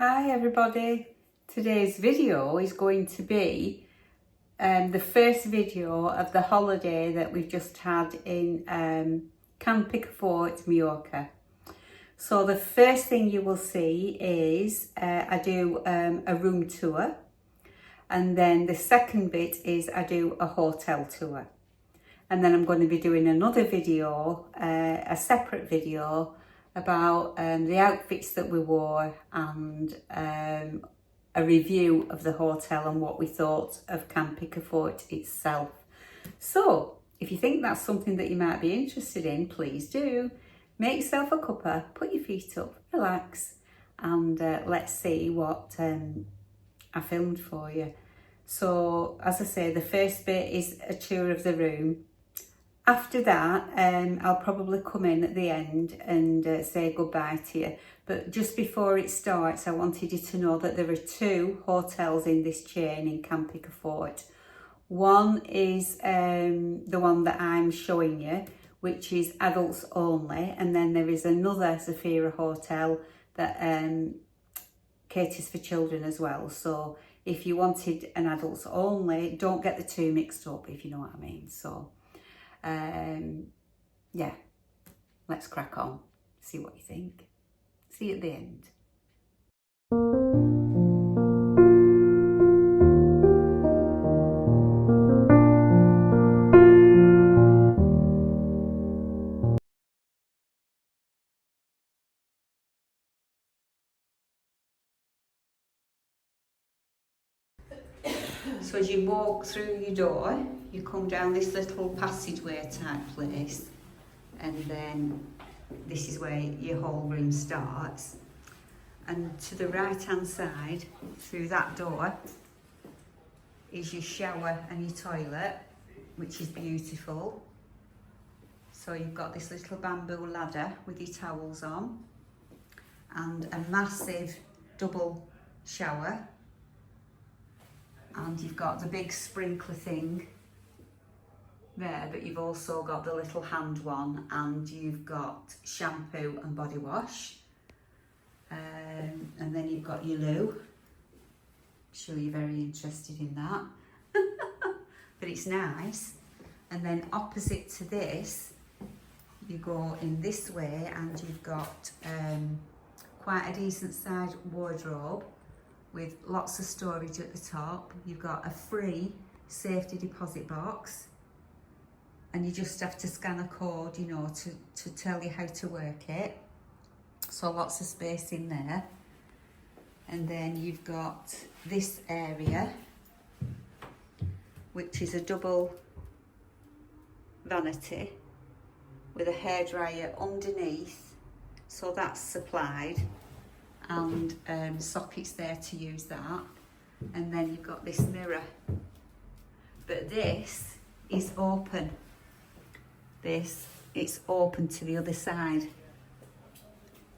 Hi everybody, today's video is going to be the first video of the holiday that we've just had in Can Picafort Mallorca. So the first thing you will see is I do a room tour, and then the second bit is I do a hotel tour, and then I'm going to be doing another video, a separate video about the outfits that we wore and a review of the hotel and what we thought of Can Picafort itself. So if you think that's something that you might be interested in, please do. Make yourself a cuppa, put your feet up, relax, and let's see what I filmed for you. So as I say, the first bit is a tour of the room. After that, I'll probably come in at the end and say goodbye to you. But just before it starts, I wanted you to know that there are two hotels in this chain in Can Picafort. One is the one that I'm showing you, which is adults only. And then there is another Zafiro hotel that caters for children as well. So if you wanted an adults only, don't get the two mixed up, if you know what I mean. So yeah, let's crack on, see what you think. See you at the end. So as you walk through your door, you come down this little passageway type place, and then this is where your whole room starts. And to the right hand side, through that door, is your shower and your toilet, which is beautiful. So you've got this little bamboo ladder with your towels on, and a massive double shower. And you've got the big sprinkler thing there, but you've also got the little hand one, and you've got shampoo and body wash. And then you've got your loo. I'm sure you're very interested in that. But it's nice. And then opposite to this, you go in this way, and you've got quite a decent sized wardrobe with lots of storage at the top. You've got a free safety deposit box, and you just have to scan a code, you know, to tell you how to work it. So lots of space in there. And then you've got this area, which is a double vanity with a hairdryer underneath, so that's supplied, and sockets there to use that. And then you've got this mirror, but this is open. It's open to the other side,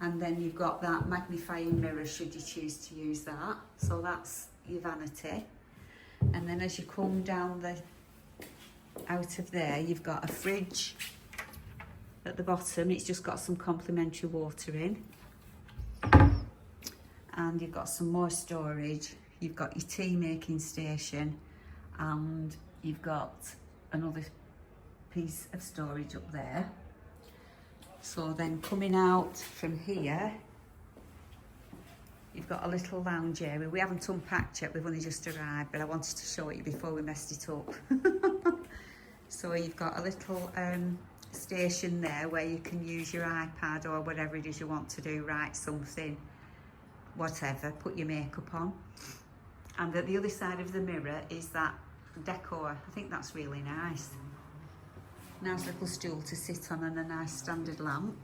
and then you've got that magnifying mirror should you choose to use that. So that's your vanity. And then as you come down out of there, you've got a fridge at the bottom. It's just got some complimentary water in. And you've got some more storage. You've got your tea making station, and you've got another piece of storage up there. So then coming out from here, you've got a little lounge area. We haven't unpacked yet, we've only just arrived, but I wanted to show it before we messed it up. So you've got a little station there where you can use your iPad or whatever it is you want to do, write something, whatever, put your makeup on. And at the other side of the mirror is that decor. I think that's really nice. Nice little stool to sit on and a nice standard lamp.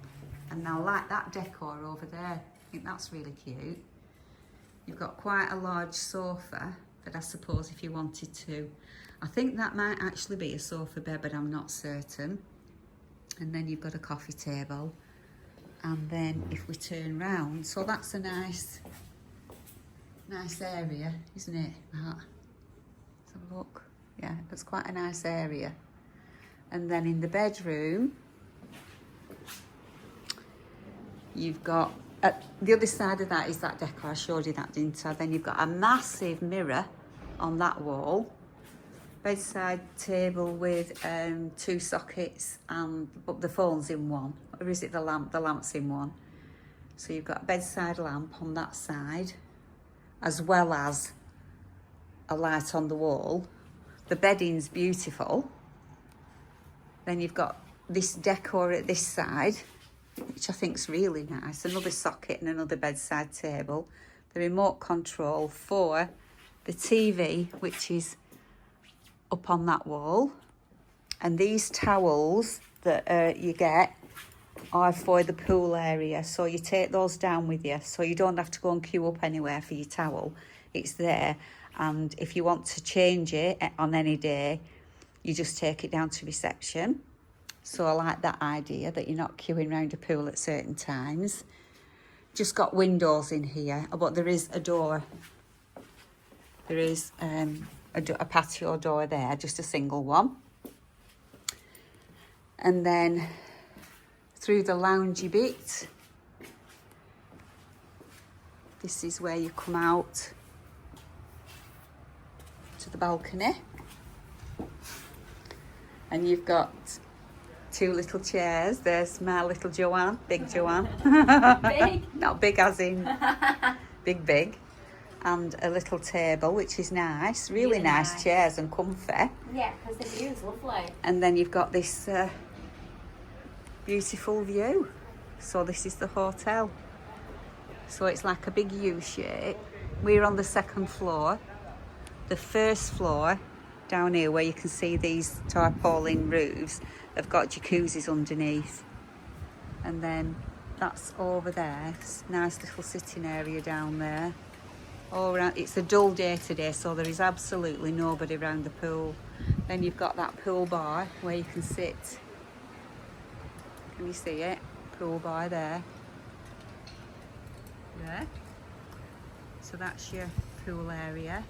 And now like that decor over there, I think that's really cute. You've got quite a large sofa, but I suppose if you wanted to, I think that might actually be a sofa bed, but I'm not certain. And then you've got a coffee table. And then if we turn round, so that's a nice area, isn't it, Matt? Let's have a look. Yeah, it's quite a nice area. And then in the bedroom, you've got at the other side of that is that decor. I showed you that, didn't I? Then you've got a massive mirror on that wall. Bedside table with 2 sockets, but the phone's in one. Or is it the lamp? The lamp's in one. So you've got a bedside lamp on that side, as well as a light on the wall. The bedding's beautiful. Then you've got this decor at this side, which I think's really nice. Another socket and another bedside table. The remote control for the TV, which is up on that wall. And these towels that you get are for the pool area. So you take those down with you, so you don't have to go and queue up anywhere for your towel. It's there. And if you want to change it on any day, you just take it down to reception. So I like that idea, that you're not queuing around a pool at certain times. Just got windows in here, but there is a door. There is a patio door there, just a single one. And then through the loungy bit, this is where you come out to the balcony, and you've got 2 little chairs. There's my little Joanne, big Joanne. Big? Not big as in big. And a little table, which is nice. Really nice chairs and comfy. Yeah, because the view is lovely. And then you've got this beautiful view. So this is the hotel. So it's like a big U shape. We're on the 2nd floor. The 1st floor down here, where you can see these tarpaulin roofs, have got jacuzzis underneath. And then that's over there. It's a nice little sitting area down there. All around. It's a dull day today, so there is absolutely nobody around the pool. Then you've got that pool bar where you can sit. Can you see it? Pool bar there. There. So that's your pool area.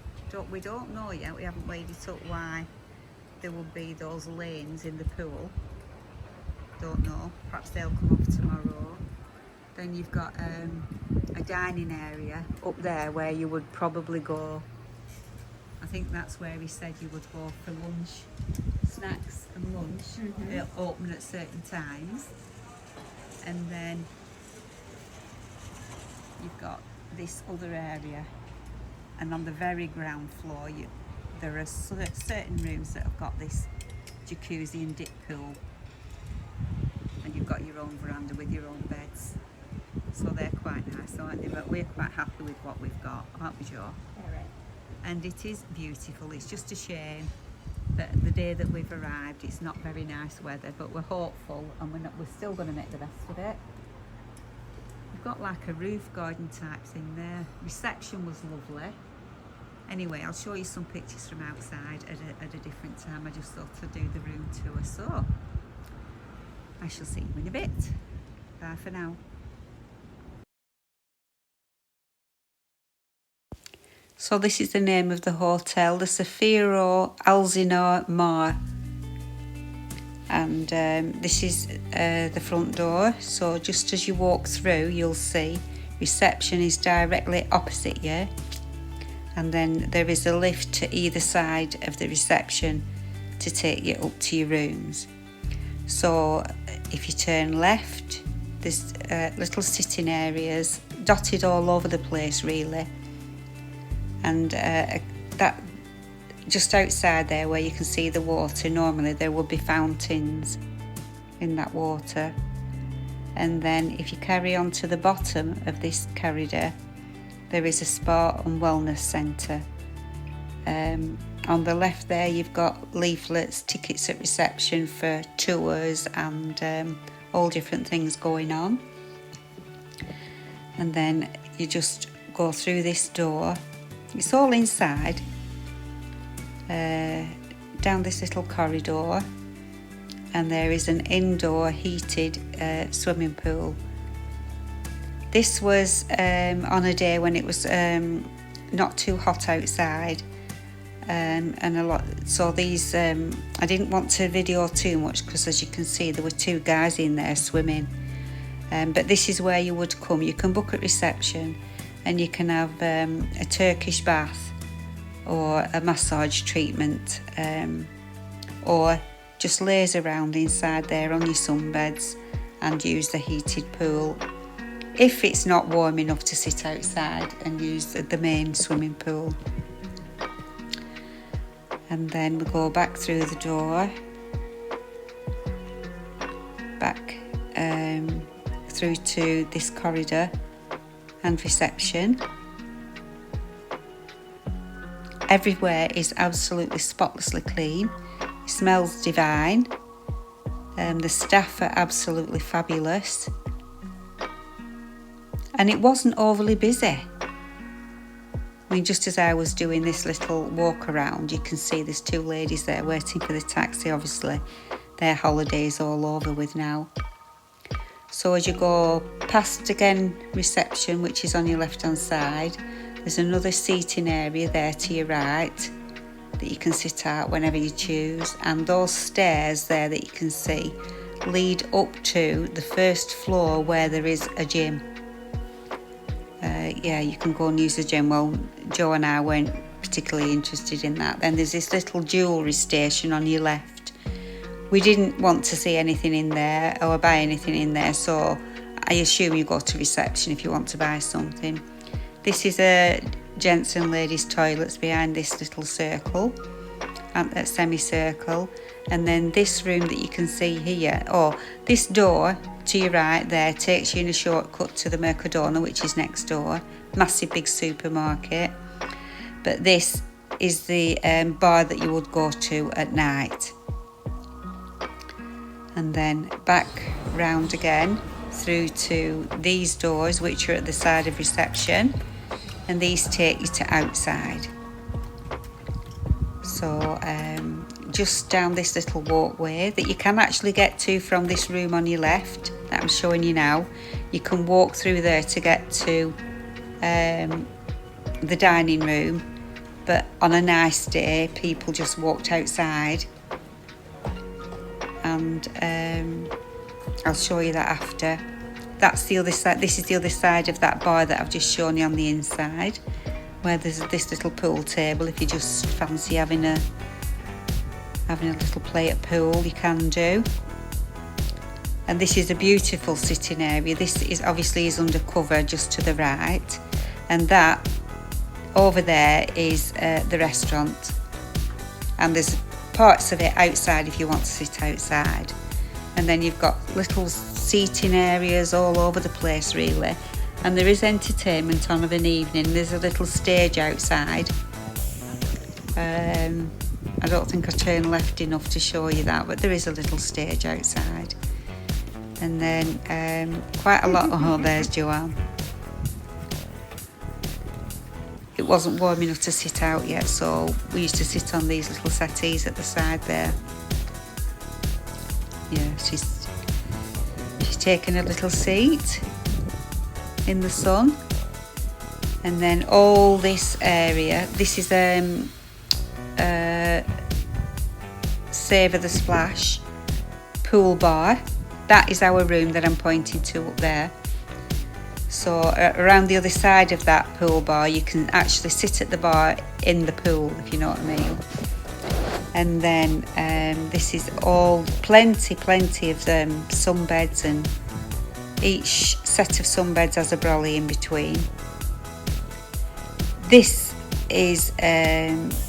We don't know yet, we haven't weighed it up, why there will be those lanes in the pool. Don't know, perhaps they'll come up tomorrow. Then you've got a dining area up there where you would probably go. I think that's where he said you would go for lunch, snacks and lunch. It'll open at certain times. And then you've got this other area. And on the very ground floor, there are certain rooms that have got this jacuzzi and dip pool. And you've got your own veranda with your own beds. So they're quite nice, aren't they? But we're quite happy with what we've got, aren't we, Jo? Yeah, right. And it is beautiful. It's just a shame that the day that we've arrived, it's not very nice weather, but we're hopeful, and we're still going to make the best of it. We've got like a roof garden type thing there. Reception was lovely. Anyway, I'll show you some pictures from outside at a different time. I just thought I'd do the room tour. So I shall see you in a bit. Bye for now. So this is the name of the hotel, the Zafiro Alzinar Mar. And this is the front door. So just as you walk through, you'll see reception is directly opposite you. And then there is a lift to either side of the reception to take you up to your rooms. So if you turn left, there's little sitting areas dotted all over the place really. And that just outside there where you can see the water, normally there would be fountains in that water. And then if you carry on to the bottom of this corridor, there is a spa and wellness centre. On the left there you've got leaflets, tickets at reception for tours and all different things going on. And then you just go through this door. It's all inside, down this little corridor, and there is an indoor heated swimming pool. This was on a day when it was not too hot outside, and a lot. So these, I didn't want to video too much because, as you can see, there were 2 guys in there swimming, But this is where you would come. You can book at reception and you can have a Turkish bath or a massage treatment, or just laze around inside there on your sunbeds and use the heated pool if it's not warm enough to sit outside and use the main swimming pool. And then we go back through the door, back through to this corridor and reception. Everywhere is absolutely spotlessly clean. It smells divine. The staff are absolutely fabulous. And it wasn't overly busy. I mean, just as I was doing this little walk around, you can see there's two ladies there waiting for the taxi. Obviously, their holiday's all over with now. So as you go past again reception, which is on your left hand side, there's another seating area there to your right that you can sit at whenever you choose. And those stairs there that you can see lead up to the first floor where there is a gym. Yeah, you can go and use the gym. Well, Joe and I weren't particularly interested in that. Then there's this little jewellery station on your left. We didn't want to see anything in there or buy anything in there, so I assume you go to reception if you want to buy something. This is a gents and ladies toilets behind this little circle, that semicircle. And then this room that you can see here, this door to your right there takes you in a shortcut to the Mercadona, which is next door. Massive big supermarket. But this is the bar that you would go to at night. And then back round again through to these doors, which are at the side of reception, and these take you to outside. So just down this little walkway that you can actually get to from this room on your left that I'm showing you now, you can walk through there to get to the dining room. But on a nice day, people just walked outside, and I'll show you that after. That's the other side. This is the other side of that bar that I've just shown you on the inside, where there's this little pool table. If you just fancy having a little play at pool, you can do. And this is a beautiful sitting area. This is obviously undercover just to the right, and that over there is the restaurant, and there's parts of it outside if you want to sit outside. And then you've got little seating areas all over the place really, and there is entertainment on of an evening. There's a little stage outside. I don't think I turned left enough to show you that, but there is a little stage outside. And then quite a lot, there's Joanne. It wasn't warm enough to sit out yet, so we used to sit on these little settees at the side there. Yeah, she's taken a little seat in the sun. And then all this area, this is Savour the Splash pool bar. That is our room that I'm pointing to up there. So around the other side of that pool bar, you can actually sit at the bar in the pool, if you know what I mean. And then this is all plenty of sunbeds, and each set of sunbeds has a brolly in between. This is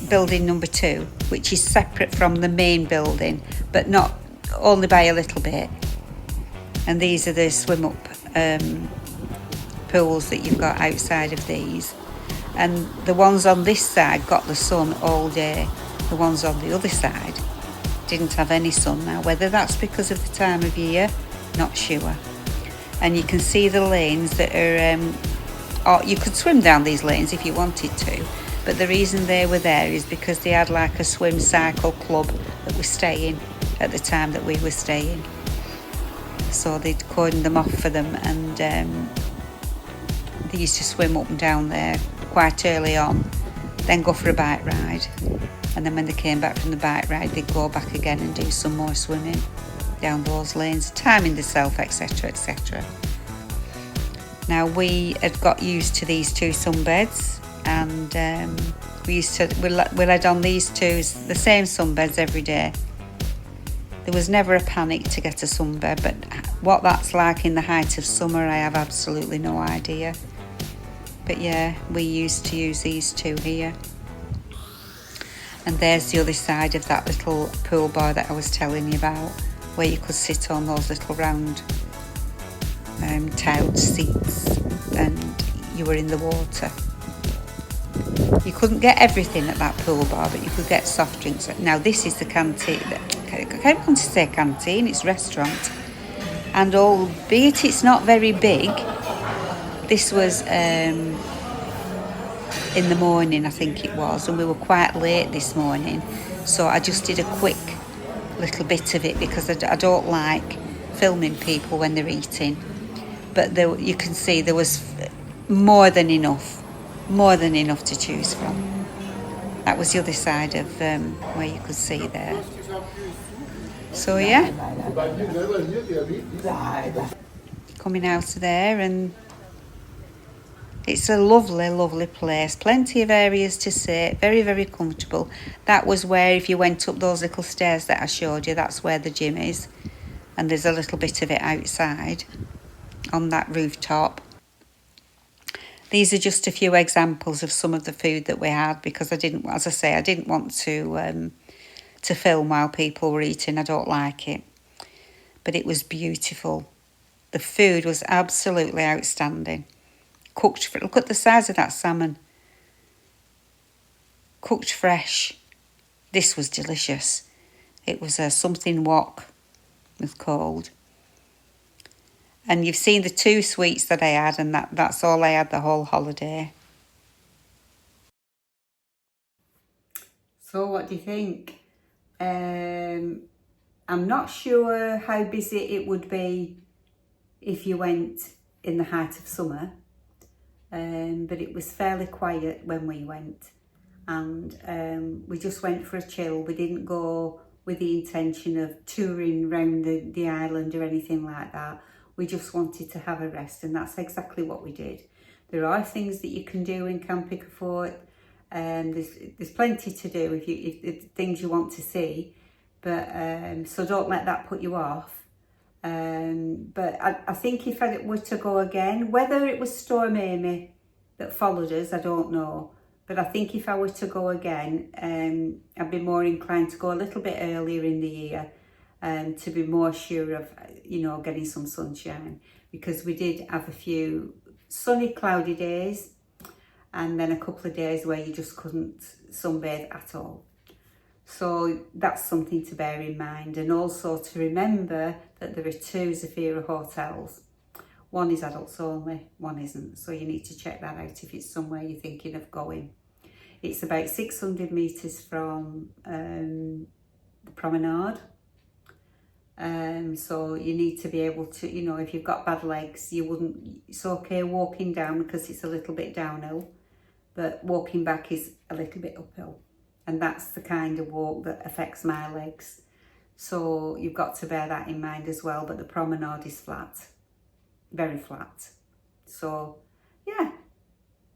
building number 2, which is separate from the main building, but not only by a little bit. And these are the swim up pools that you've got outside of these. And the ones on this side got the sun all day. The ones on the other side didn't have any sun now. Whether that's because of the time of year, not sure. And you can see the lanes that are, you could swim down these lanes if you wanted to, but the reason they were there is because they had like a swim cycle club that was staying at the time that we were staying. So they'd cordoned them off for them, and they used to swim up and down there quite early on, then go for a bike ride, and then when they came back from the bike ride, they'd go back again and do some more swimming down those lanes, timing themselves, etc, etc. Now we had got used to these two sunbeds, and we led on these two, the same sunbeds every day. There was never a panic to get a sunbed, but what that's like in the height of summer, I have absolutely no idea. But yeah, we used to use these two here. And there's the other side of that little pool bar that I was telling you about, where you could sit on those little round tiled seats and you were in the water. You couldn't get everything at that pool bar, but you could get soft drinks. Now this is the canteen. I don't want to say canteen, it's restaurant. And albeit it's not very big, this was in the morning, I think it was, and we were quite late this morning. So I just did a quick little bit of it because I don't like filming people when they're eating. But you can see there was more than enough to choose from. That was the other side of where you could see there. So yeah, coming out of there, and it's a lovely, lovely place. Plenty of areas to sit, very, very comfortable. That was where, if you went up those little stairs that I showed you, that's where the gym is. And there's a little bit of it outside on that rooftop. These are just a few examples of some of the food that we had, because I didn't want to film while people were eating. I don't like it. But it was beautiful. The food was absolutely outstanding. Look at the size of that salmon. Cooked fresh. This was delicious. It was a something wok, it was called. And you've seen the 2 sweets that I had, and that's all I had the whole holiday. So what do you think? I'm not sure how busy it would be if you went in the height of summer, but it was fairly quiet when we went, and we just went for a chill. We didn't go with the intention of touring around the island or anything like that. We just wanted to have a rest, and that's exactly what we did. There are things that you can do in Can Picafort. There's plenty to do if things you want to see, but so don't let that put you off. But I think if I were to go again, whether it was Storm Amy that followed us, I don't know. But I think if I were to go again, I'd be more inclined to go a little bit earlier in the year, to be more sure of, getting some sunshine, because we did have a few sunny, cloudy days, and then a couple of days where you just couldn't sunbathe at all. So that's something to bear in mind, and also to remember that there are 2 Zafiro hotels. One is adults only, one isn't, so you need to check that out if it's somewhere you're thinking of going. It's about 600 metres from the promenade. So you need to be able to, if you've got bad legs, it's okay walking down because it's a little bit downhill, but walking back is a little bit uphill. And that's the kind of walk that affects my legs. So you've got to bear that in mind as well. But the promenade is flat, very flat. So yeah,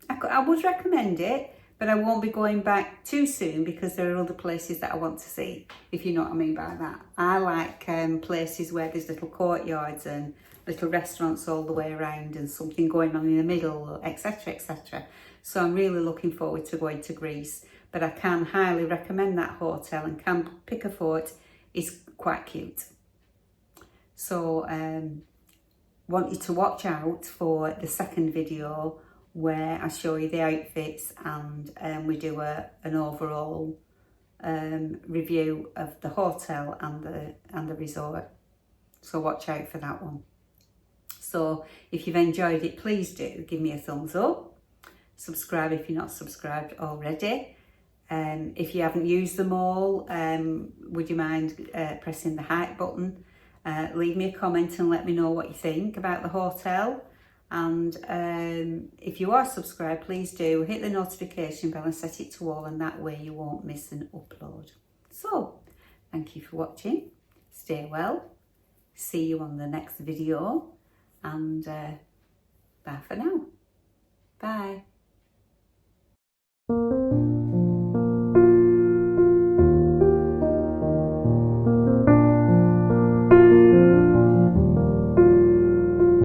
I would recommend it, but I won't be going back too soon because there are other places that I want to see, if you know what I mean by that. I like places where there's little courtyards and little restaurants all the way around and something going on in the middle, etc, etc. So I'm really looking forward to going to Greece, but I can highly recommend that hotel, and Can Picafort is quite cute. So want you to watch out for the second video where I show you the outfits and we do an overall review of the hotel and the resort. So watch out for that one. So if you've enjoyed it, please do give me a thumbs up. Subscribe if you're not subscribed already. If you haven't used them all, would you mind pressing the hype button? Leave me a comment and let me know what you think about the hotel. And if you are subscribed, please do hit the notification bell and set it to all, and that way you won't miss an upload. So thank you for watching. Stay well. See you on the next video, and Bye for now. Bye.